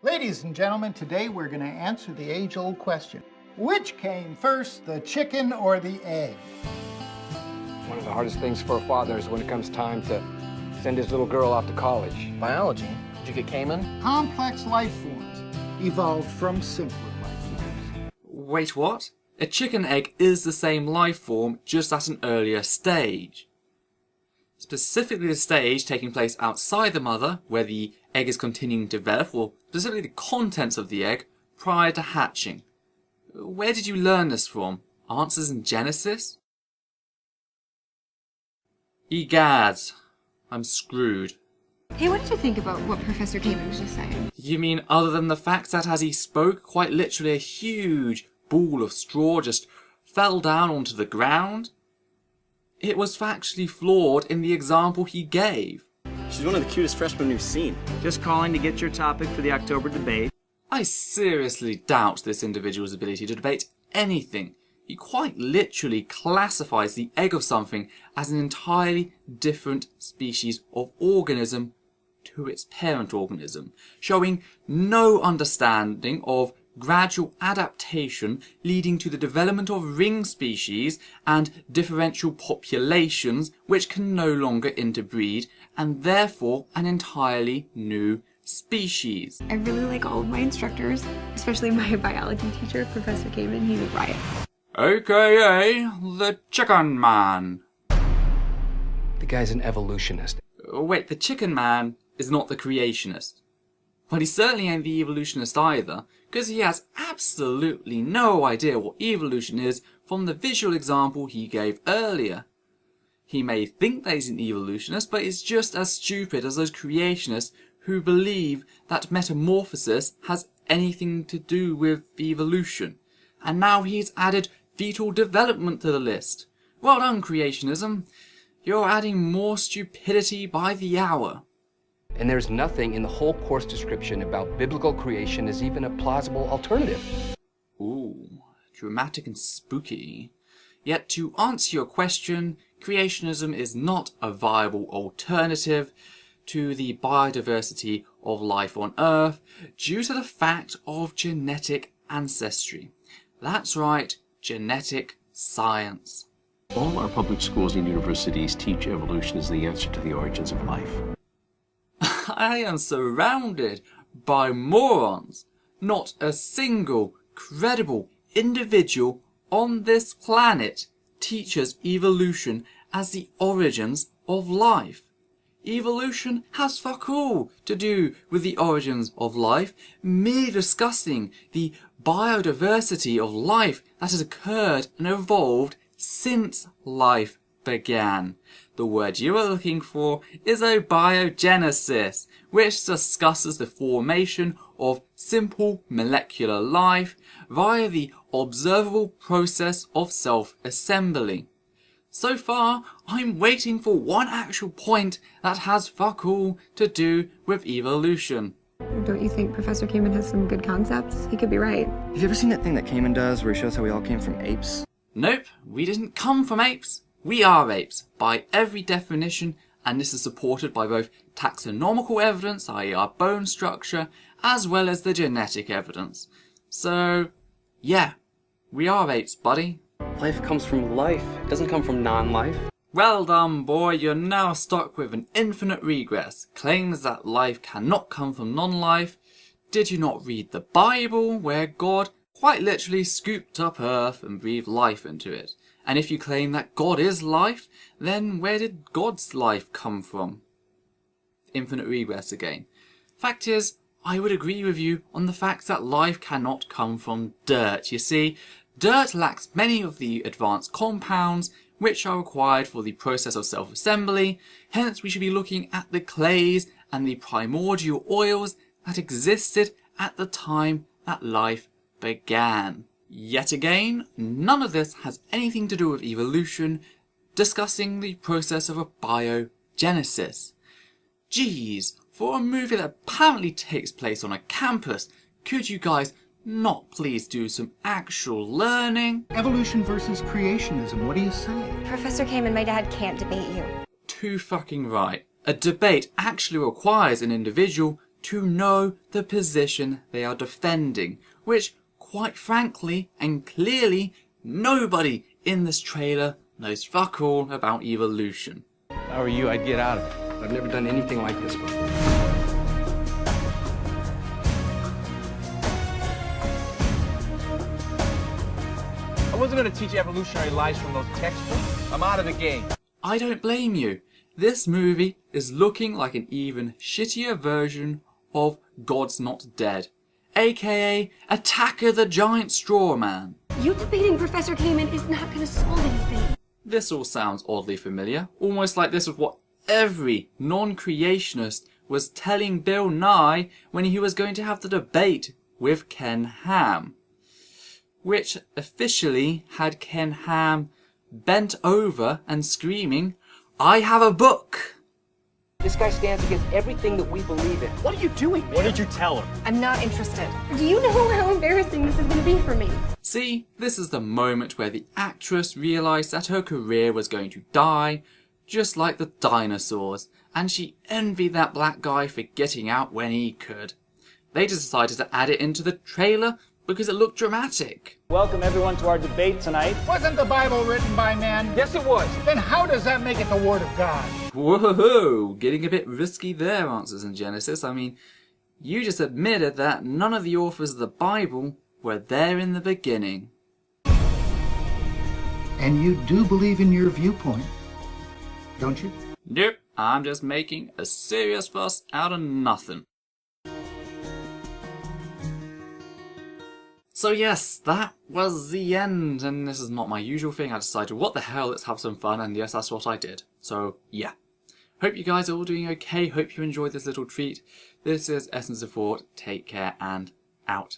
Ladies and gentlemen, today we're going to answer the age-old question. Which came first, the chicken or the egg? One of the hardest things for a father is when it comes time to send his little girl off to college. Biology? Did you get Cayman? Complex life forms evolved from simpler life forms. Wait, what? A chicken egg is the same life form, just at an earlier stage. Specifically the stage taking place outside the mother, where the egg is continuing to develop, or specifically the contents of the egg, prior to hatching. Where did you learn this from? Answers in Genesis? Egad, I'm screwed. Hey, what did you think about what Professor Cayman was just saying? You mean other than the fact that as he spoke, quite literally a huge ball of straw just fell down onto the ground? It was factually flawed in the example he gave. She's one of the cutest freshmen we've seen. Just calling to get your topic for the October debate. I seriously doubt this individual's ability to debate anything. He quite literally classifies the egg of something as an entirely different species of organism to its parent organism, showing no understanding of gradual adaptation leading to the development of ring species and differential populations which can no longer interbreed, and therefore an entirely new species. I really like all of my instructors, especially my biology teacher, Professor Cayman. He's a riot. AKA the Chicken Man. The guy's an evolutionist. Wait, the Chicken Man is not the creationist. Well, he certainly ain't the evolutionist either, because he has absolutely no idea what evolution is from the visual example he gave earlier. He may think that he's an evolutionist, but is just as stupid as those creationists who believe that metamorphosis has anything to do with evolution. And now he's added fetal development to the list. Well done, creationism. You're adding more stupidity by the hour. And there's nothing in the whole course description about biblical creation as even a plausible alternative. Ooh, dramatic and spooky. Yet to answer your question, creationism is not a viable alternative to the biodiversity of life on Earth due to the fact of genetic ancestry. That's right, genetic science. All our public schools and universities teach evolution as the answer to the origins of life. I am surrounded by morons. Not a single credible individual on this planet teaches evolution as the origins of life. Evolution has fuck all to do with the origins of life, merely discussing the biodiversity of life that has occurred and evolved since life began. The word you are looking for is abiogenesis, which discusses the formation of simple molecular life via the observable process of self-assembly. So far, I'm waiting for one actual point that has fuck all to do with evolution. Don't you think Professor Cayman has some good concepts? He could be right. Have you ever seen that thing that Cayman does where he shows how we all came from apes? Nope, we didn't come from apes. We are apes, by every definition, and this is supported by both taxonomical evidence, i.e. our bone structure, as well as the genetic evidence. So, yeah, we are apes, buddy. Life comes from life. It doesn't come from non-life. Well done, boy, you're now stuck with an infinite regress. Claims that life cannot come from non-life. Did you not read the Bible, where God quite literally scooped up earth and breathed life into it? And if you claim that God is life, then where did God's life come from? Infinite regress again. Fact is, I would agree with you on the fact that life cannot come from dirt. You see, dirt lacks many of the advanced compounds which are required for the process of self-assembly, hence we should be looking at the clays and the primordial oils that existed at the time that life began. Yet again, none of this has anything to do with evolution, discussing the process of abiogenesis. Geez, for a movie that apparently takes place on a campus, could you guys not please do some actual learning? Evolution versus creationism, what do you say? Professor Cayman, my dad can't debate you. Too fucking right. A debate actually requires an individual to know the position they are defending, which, quite frankly and clearly, nobody in this trailer knows fuck all about evolution. If I were you, I'd get out of it. I've never done anything like this before. I wasn't going to teach evolutionary lies from those textbooks. I'm out of the game. I don't blame you. This movie is looking like an even shittier version of God's Not Dead, aka Attack of the Giant Straw Man. You debating Professor Kamen is not going to solve anything. This all sounds oddly familiar, almost like this was what every non-creationist was telling Bill Nye when he was going to have the debate with Ken Ham, which officially had Ken Ham bent over and screaming, "I have a book!" This guy stands against everything that we believe in. What are you doing, man? What did you tell her? I'm not interested. Do you know how embarrassing this is going to be for me? See, this is the moment where the actress realised that her career was going to die, just like the dinosaurs, and she envied that black guy for getting out when he could. They just decided to add it into the trailer because it looked dramatic. Welcome everyone to our debate tonight. Wasn't the Bible written by man? Yes, it was. Then how does that make it the Word of God? Whoa, getting a bit risky there, Answers in Genesis. I mean, you just admitted that none of the authors of the Bible were there in the beginning. And you do believe in your viewpoint, don't you? Nope, I'm just making a serious fuss out of nothing. So yes, that was the end, and this is not my usual thing. I decided, what the hell, let's have some fun, and yes, that's what I did. So yeah. Hope you guys are all doing okay, hope you enjoyed this little treat. This is Essence of Thought, take care, and out.